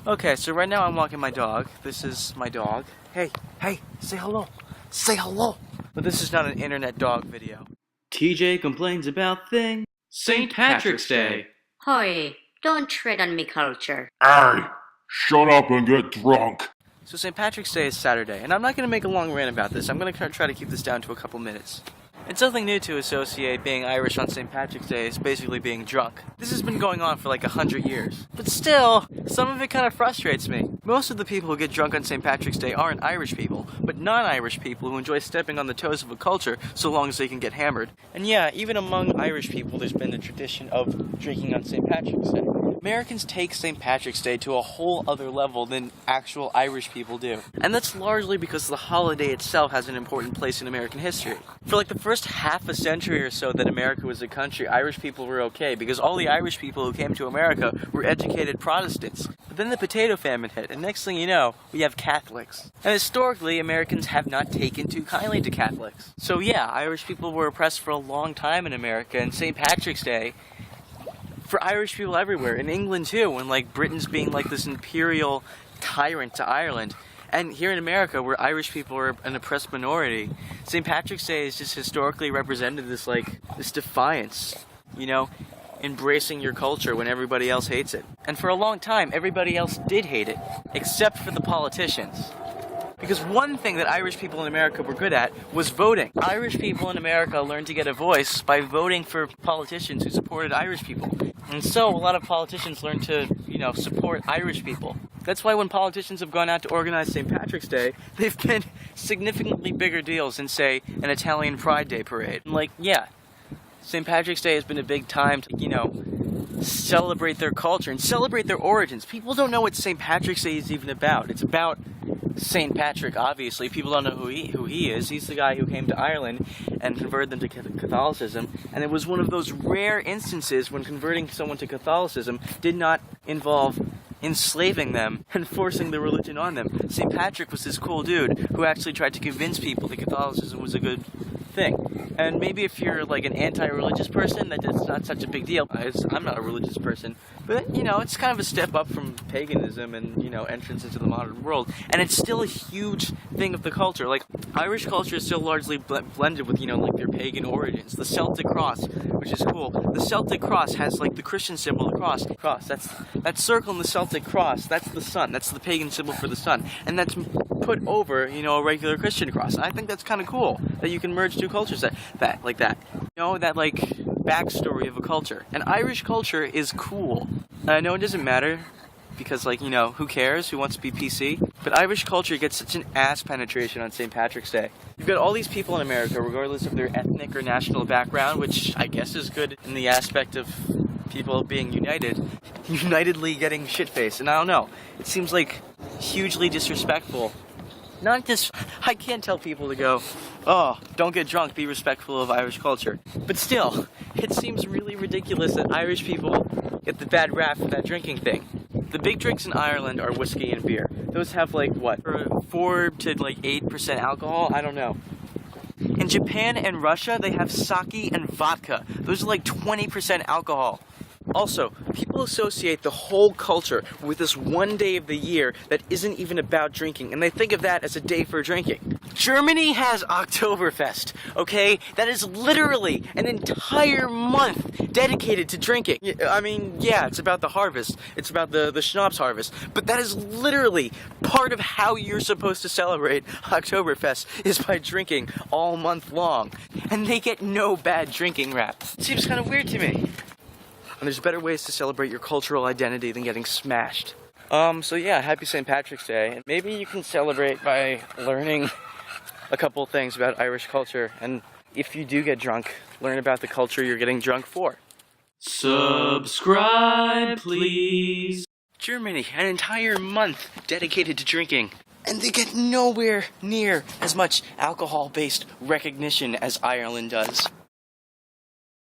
Okay, so right now I'm walking my dog. This is my dog. Hey, say hello. Say hello. But this is not an internet dog video. TJ complains about thing. St. Patrick's Day. Hoi, don't tread on me culture. Hey, shut up and get drunk. So St. Patrick's Day is Saturday, and I'm not going to make a long rant about this. I'm going to try to keep this down to a couple minutes. It's nothing new to associate being Irish on St. Patrick's Day as basically being drunk. This has been going on for like 100 years. But still, some of it kind of frustrates me. Most of the people who get drunk on St. Patrick's Day aren't Irish people, but non-Irish people who enjoy stepping on the toes of a culture so long as they can get hammered. And yeah, even among Irish people there's been a tradition of drinking on St. Patrick's Day. Americans take St. Patrick's Day to a whole other level than actual Irish people do. And that's largely because the holiday itself has an important place in American history. For like the first half a century or so that America was a country, Irish people were okay because all the Irish people who came to America were educated Protestants. But then the potato famine hit, and next thing you know, we have Catholics. And historically, Americans have not taken too kindly to Catholics. So yeah, Irish people were oppressed for a long time in America, and St. Patrick's Day for Irish people everywhere, in England too, when like Britain's being like this imperial tyrant to Ireland. And here in America, where Irish people are an oppressed minority, St. Patrick's Day is just historically represented this defiance, you know, embracing your culture when everybody else hates it. And for a long time, everybody else did hate it, except for the politicians. Because one thing that Irish people in America were good at was voting. Irish people in America learned to get a voice by voting for politicians who supported Irish people. And so a lot of politicians learned to, support Irish people. That's why when politicians have gone out to organize St. Patrick's Day, they've been significantly bigger deals than, say, an Italian Pride Day parade. Like, yeah, St. Patrick's Day has been a big time to, celebrate their culture and celebrate their origins. People don't know what St. Patrick's Day is even about. It's about St. Patrick, obviously. People don't know who he is. He's the guy who came to Ireland and converted them to Catholicism. And it was one of those rare instances when converting someone to Catholicism did not involve enslaving them and forcing the religion on them. St. Patrick was this cool dude who actually tried to convince people that Catholicism was a good thing. And maybe if you're like an anti-religious person, that's not such a big deal. I'm not a religious person, but it's kind of a step up from paganism and entrance into the modern world. And it's still a huge thing of the culture. Like Irish culture is still largely blended with like their pagan origins. The Celtic cross, which is cool. The Celtic cross has like the Christian symbol, the cross. That's that circle in the Celtic cross. That's the sun. That's the pagan symbol for the sun, and that's put over a regular Christian cross. And I think that's kind of cool that you can merge two cultures like that. That like backstory of a culture. And Irish culture is cool. I know it doesn't matter because who cares? Who wants to be PC? But Irish culture gets such an ass penetration on St. Patrick's Day. You've got all these people in America, regardless of their ethnic or national background, which I guess is good in the aspect of people being unitedly getting shit-faced. And I don't know, it seems like hugely disrespectful. Not just, I can't tell people to go, oh, don't get drunk, be respectful of Irish culture. But still, it seems really ridiculous that Irish people get the bad rap for that drinking thing. The big drinks in Ireland are whiskey and beer. Those have 4 to 8% alcohol, I don't know. In Japan and Russia, they have sake and vodka. Those are 20% alcohol. Also, people associate the whole culture with this one day of the year that isn't even about drinking, and they think of that as a day for drinking. Germany has Oktoberfest, okay? That is literally an entire month dedicated to drinking. I mean, yeah, it's about the harvest. It's about the schnapps harvest. But that is literally part of how you're supposed to celebrate Oktoberfest, is by drinking all month long. And they get no bad drinking rap. It seems kind of weird to me. And there's better ways to celebrate your cultural identity than getting smashed. So yeah, happy St. Patrick's Day. And maybe you can celebrate by learning a couple things about Irish culture. And if you do get drunk, learn about the culture you're getting drunk for. Subscribe, please. Germany, an entire month dedicated to drinking. And they get nowhere near as much alcohol-based recognition as Ireland does.